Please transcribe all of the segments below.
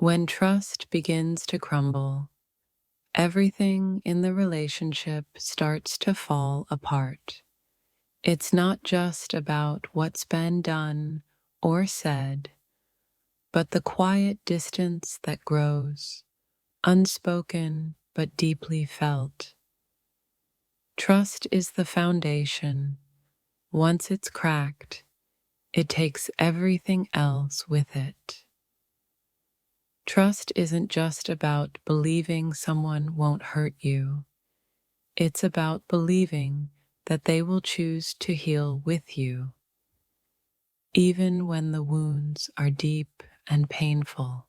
When trust begins to crumble, everything in the relationship starts to fall apart. It's not just about what's been done or said, but the quiet distance that grows, unspoken but deeply felt. Trust is the foundation. Once it's cracked, it takes everything else with it. Trust isn't just about believing someone won't hurt you. It's about believing that they will choose to heal with you, even when the wounds are deep and painful.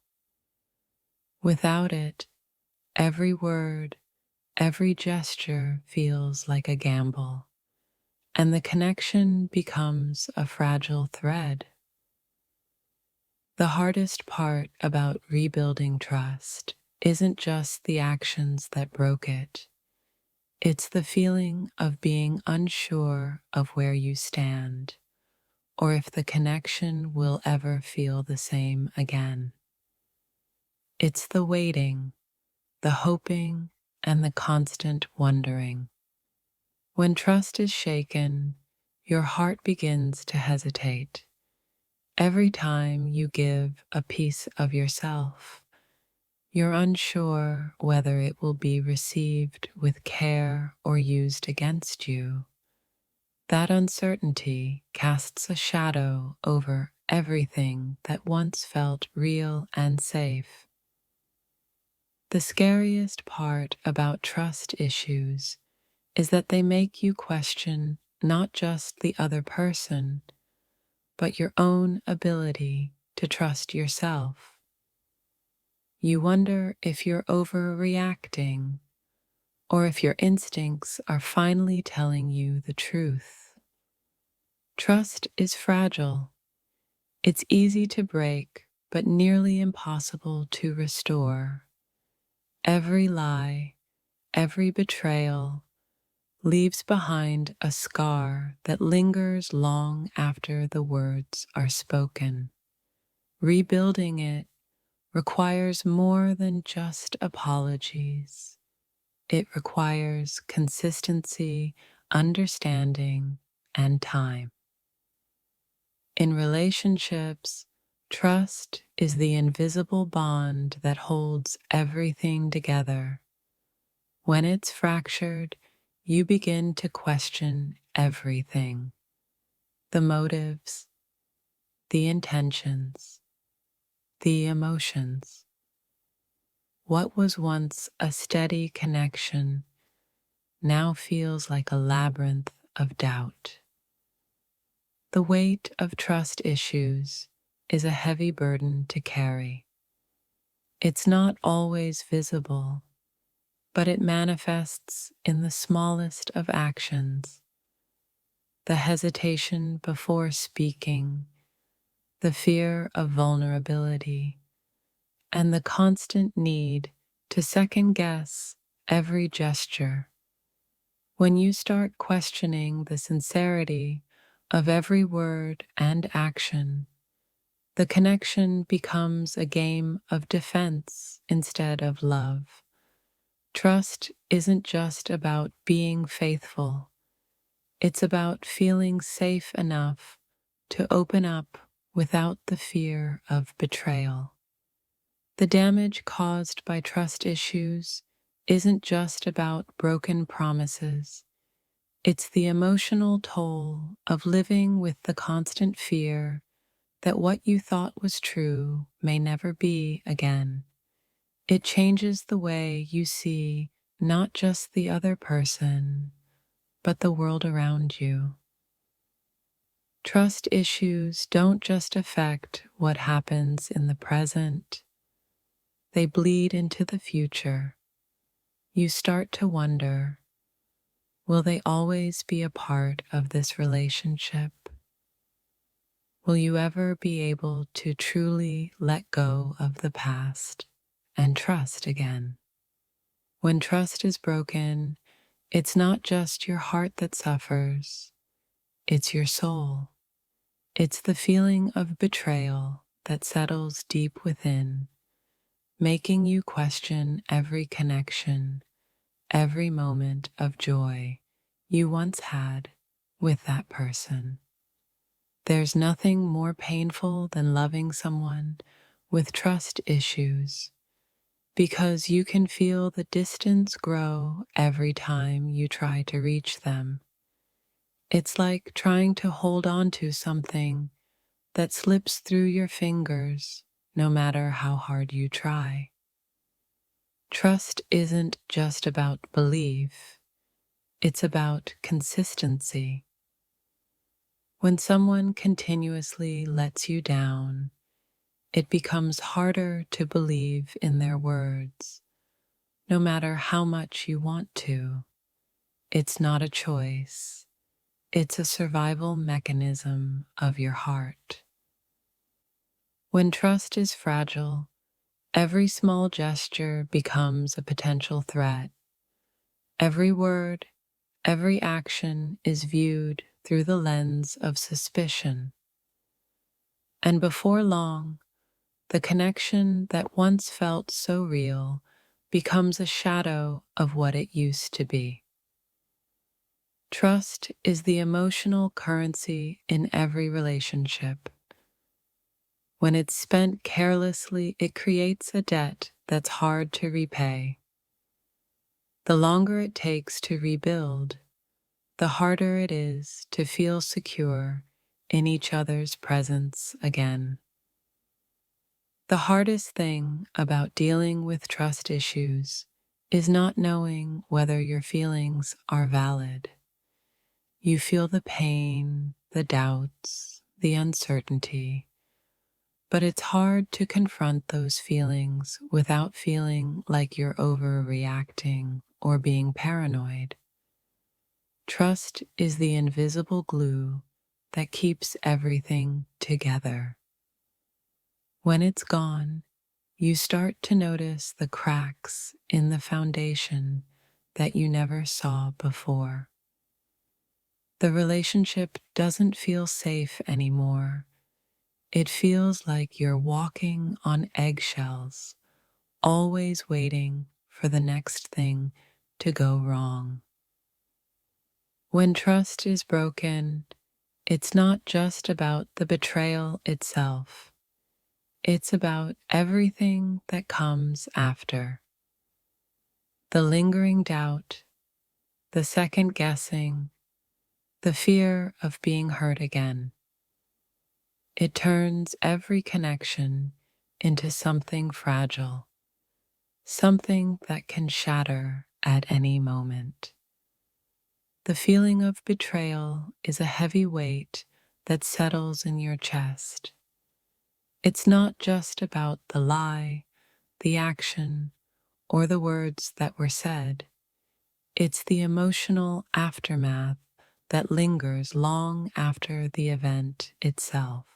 Without it, every word, every gesture feels like a gamble, and the connection becomes a fragile thread. The hardest part about rebuilding trust isn't just the actions that broke it. It's the feeling of being unsure of where you stand, or if the connection will ever feel the same again. It's the waiting, the hoping, and the constant wondering. When trust is shaken, your heart begins to hesitate. Every time you give a piece of yourself, you're unsure whether it will be received with care or used against you. That uncertainty casts a shadow over everything that once felt real and safe. The scariest part about trust issues is that they make you question not just the other person, but your own ability to trust yourself. You wonder if you're overreacting or if your instincts are finally telling you the truth. Trust is fragile. It's easy to break, but nearly impossible to restore. Every lie, every betrayal leaves behind a scar that lingers long after the words are spoken. Rebuilding it requires more than just apologies. It requires consistency, understanding, and time. In relationships, trust is the invisible bond that holds everything together. When it's fractured, you begin to question everything: the motives, the intentions, the emotions. What was once a steady connection now feels like a labyrinth of doubt. The weight of trust issues is a heavy burden to carry. It's not always visible, but it manifests in the smallest of actions: the hesitation before speaking, the fear of vulnerability, and the constant need to second-guess every gesture. When you start questioning the sincerity of every word and action, the connection becomes a game of defense instead of love. Trust isn't just about being faithful. It's about feeling safe enough to open up without the fear of betrayal. The damage caused by trust issues isn't just about broken promises. It's the emotional toll of living with the constant fear that what you thought was true may never be again. It changes the way you see not just the other person, but the world around you. Trust issues don't just affect what happens in the present, they bleed into the future. You start to wonder, will they always be a part of this relationship? Will you ever be able to truly let go of the past and trust again? When trust is broken, it's not just your heart that suffers, it's your soul. It's the feeling of betrayal that settles deep within, making you question every connection, every moment of joy you once had with that person. There's nothing more painful than loving someone with trust issues because you can feel the distance grow every time you try to reach them. It's like trying to hold on to something that slips through your fingers no matter how hard you try. Trust isn't just about belief, it's about consistency. When someone continuously lets you down, it becomes harder to believe in their words, no matter how much you want to. It's not a choice, it's a survival mechanism of your heart. When trust is fragile, every small gesture becomes a potential threat. Every word, every action is viewed through the lens of suspicion. And before long, the connection that once felt so real becomes a shadow of what it used to be. Trust is the emotional currency in every relationship. When it's spent carelessly, it creates a debt that's hard to repay. The longer it takes to rebuild, the harder it is to feel secure in each other's presence again. The hardest thing about dealing with trust issues is not knowing whether your feelings are valid. You feel the pain, the doubts, the uncertainty, but it's hard to confront those feelings without feeling like you're overreacting or being paranoid. Trust is the invisible glue that keeps everything together. When it's gone, you start to notice the cracks in the foundation that you never saw before. The relationship doesn't feel safe anymore. It feels like you're walking on eggshells, always waiting for the next thing to go wrong. When trust is broken, it's not just about the betrayal itself. It's about everything that comes after. The lingering doubt, the second guessing, the fear of being hurt again. It turns every connection into something fragile, something that can shatter at any moment. The feeling of betrayal is a heavy weight that settles in your chest. It's not just about the lie, the action, or the words that were said. It's the emotional aftermath that lingers long after the event itself.